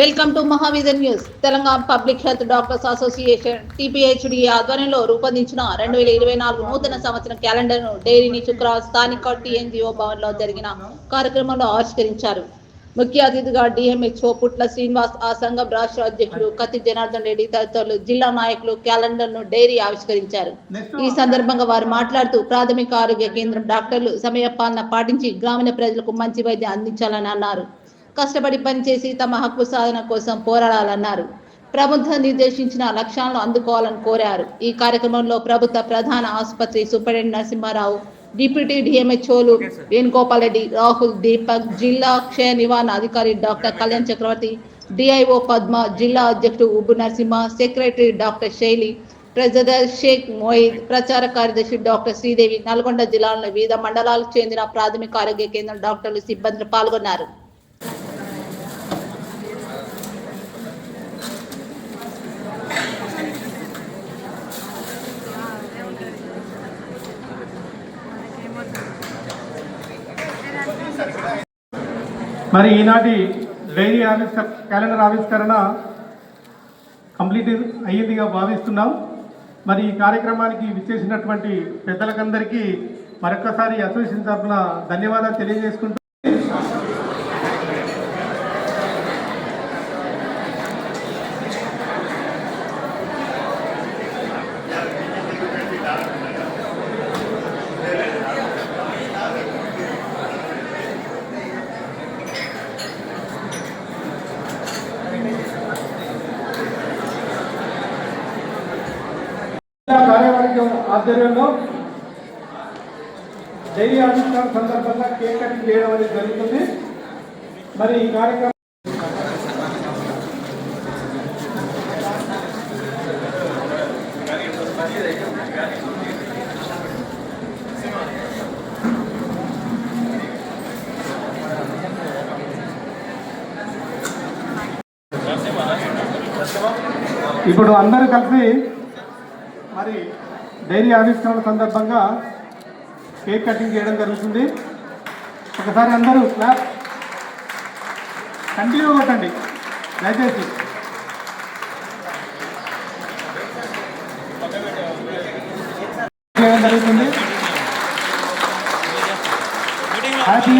Welcome to Mahavision news. Telangana public health doctors association TPHD ఆధ్వర్యంలో రూపొందించిన 2024 నూతన సంవత్సరం క్యాలెండర్ను డైరీని శుక్రవారం స్థానిక టీఎన్జీఓ భవన్లో జరిగిన కార్యక్రమంలో ఆవిష్కరించారు. ముఖ్య అతిథిగా డిఎంహెచ్ఓ పుట్ల శ్రీనివాస్, ఆ సంఘం రాష్ట్ర అధ్యక్షుడు కత్తి జనార్దన్ రెడ్డి తదితరులు జిల్లా నాయకులు క్యాలెండర్ను డైరీ ఆవిష్కరించారు. ఈ సందర్భంగా వారు మాట్లాడుతూ ప్రాథమిక ఆరోగ్య కేంద్రం డాక్టర్లు సమయపాలన పాటించి గ్రామీణ ప్రజలకు మంచి వైద్యం అందించాలని అన్నారు. కష్టపడి పనిచేసి తమ హక్కు సాధన కోసం పోరాడాలన్నారు. ప్రభుత్వం నిర్దేశించిన లక్ష్యాలను అందుకోవాలని కోరారు. ఈ కార్యక్రమంలో ప్రభుత్వ ప్రధాన ఆసుపత్రి సూపరింటెండెంట్ నరసింహారావు, డిప్యూటీ డిఎంహెచ్ఓలు వేణుగోపాల్ రెడ్డి, రాహుల్, దీపక్, జిల్లా క్షయ నివారణ అధికారి డాక్టర్ కళ్యాణ్ చక్రవర్తి, డిఐఓ పద్మ, జిల్లా అధ్యక్షుడు ఉబ్బు నరసింహ, సెక్రటరీ డాక్టర్ శైలి, ట్రెజరర్ షేక్ మోయిద్, ప్రచార కార్యదర్శి డాక్టర్ శ్రీదేవి, నల్గొండ జిల్లాలోని వివిధ మండలాలకు చెందిన ప్రాథమిక ఆరోగ్య కేంద్రం డాక్టర్లు, సిబ్బందులు పాల్గొన్నారు. మరి ఈనాటి డైరీ క్యాలెండర్ ఆవిష్కరణ కంప్లీట్ అయ్యిందిగా భావిస్తున్నాం. మరి ఈ కార్యక్రమానికి విచ్చేసినటువంటి పెద్దలకందరికీ మరొకసారి అసోసియేషన్ తరఫున ధన్యవాదాలు తెలియజేసుకుంటూ కార్యవర్గం ఆధ్వర్యంలో డైరీ ఆవిష్కరణ సందర్భంగా కేక్ కటింగ్ చేయడం అనేది జరుగుతుంది. మరి ఈ కార్యక్రమం ఇప్పుడు అందరూ కలిసి మరి డైరీ ఆవిష్కరణ సందర్భంగా కేక్ కటింగ్ చేయడం జరుగుతుంది. ఒకసారి అందరూ క్లాప్ కంటిన్యూ కొట్టండి దయచేసి. చేయడం జరుగుతుంది. Happy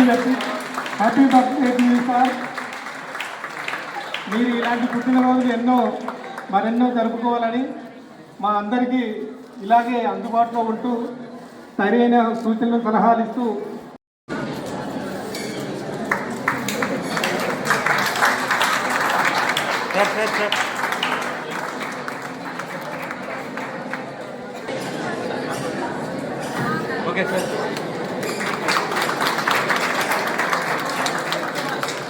birthday to you sir. మీరు ఇలాంటి పుట్టినరోజులు మరెన్నో జరుపుకోవాలని మా అందరికీ ఇలాగే అందుబాటులో ఉంటూ సరైన సూచనలు సలహాలు ఇస్తూ ఓకే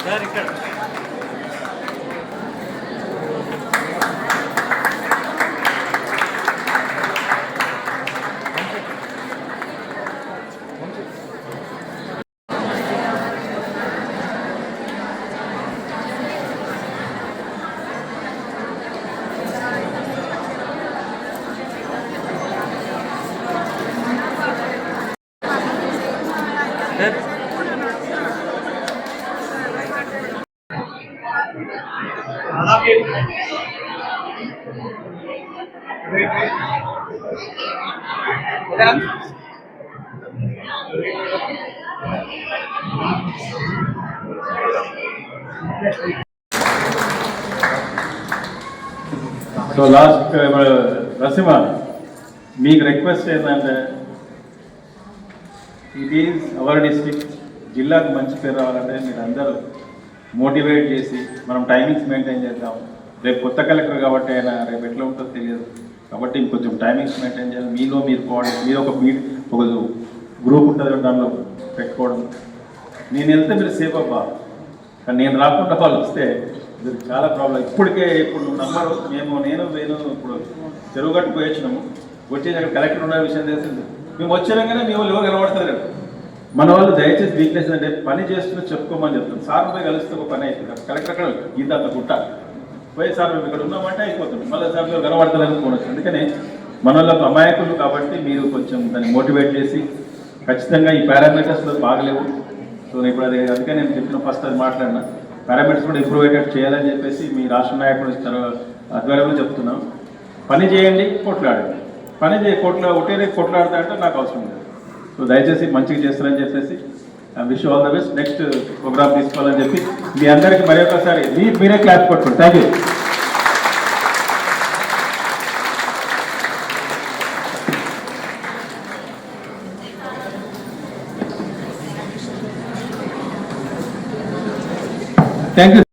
సార్ ఇక్కడ సో లాస్ట్ నరసింహ మీకు రిక్వెస్ట్ ఏంటంటే ఇట్ ఈజ్ అవర్ డిస్ట్రిక్ట్, జిల్లాకు మంచి పేరు రావాలంటే మీరు అందరూ మోటివేట్ చేసి మనం టైమింగ్స్ మెయింటైన్ చేద్దాం. రేపు కొత్త కలెక్టర్ కాబట్టి ఆయన రేపు ఎట్లా ఉంటుందో తెలియదు కాబట్టి ఇంకొంచెం టైమింగ్స్ మెయింటైన్ చేయాలి. మీరు ఒక గ్రూప్ ఉంటుంది దానిలో పెట్టుకోవడం. నేను వెళ్తే మీరు సేఫ్ అవ్వా, కానీ నేను రాకుండా వాళ్ళు వస్తే ఇది చాలా ప్రాబ్లం. ఇప్పుడు నంబరు నేను ఇప్పుడు చెరువు గట్టు పోయి వచ్చినాము. వచ్చేసి అక్కడ కలెక్టర్ ఉన్న విషయం తెలిసింది. మేము వచ్చినాకనే మీ వాళ్ళు ఎవరు కనబడతారు. మన వాళ్ళు దయచేసి వీక్నెస్ అంటే పని చేస్తున్నా చెప్పుకోమని చెప్తాను. సార్ పోయి కలిస్తే ఒక పని అయిపోతుంది. కలెక్టర్ అక్కడ ఇంత గుట్ట పోయి సార్ మేము ఇక్కడ ఉన్నామంటే అయిపోతుంది. మళ్ళీ సార్ మీరు కనబడతారు అనుకోవచ్చు. అందుకని మన వాళ్ళకు అమాయకులు కాబట్టి మీరు కొంచెం దాన్ని మోటివేట్ చేసి ఖచ్చితంగా ఈ పారామీటర్స్లో బాగలేవు. సో ఇప్పుడు అది అందుకే నేను చెప్పిన ఫస్ట్ అది మాట్లాడినా పారామీటర్స్ కూడా ఇంప్రూవ్ అయ్యేటట్టు చేయాలని చెప్పేసి మీ రాష్ట్ర నాయకుడు ఆధ్వర్యంలో చెప్తున్నాం. పని చేయండి, కొట్లాడండి. పని ఒకటే కొట్లాడతా అంటే నాకు అవసరం లేదు. సో దయచేసి మంచిగా చేస్తారని చెప్పేసి wish all the best. Next program తీసుకోవాలని చెప్పి మీ అందరికీ మరి ఒకసారి మీరే క్లాస్ కొట్టుకోండి. Thank you. Thank you.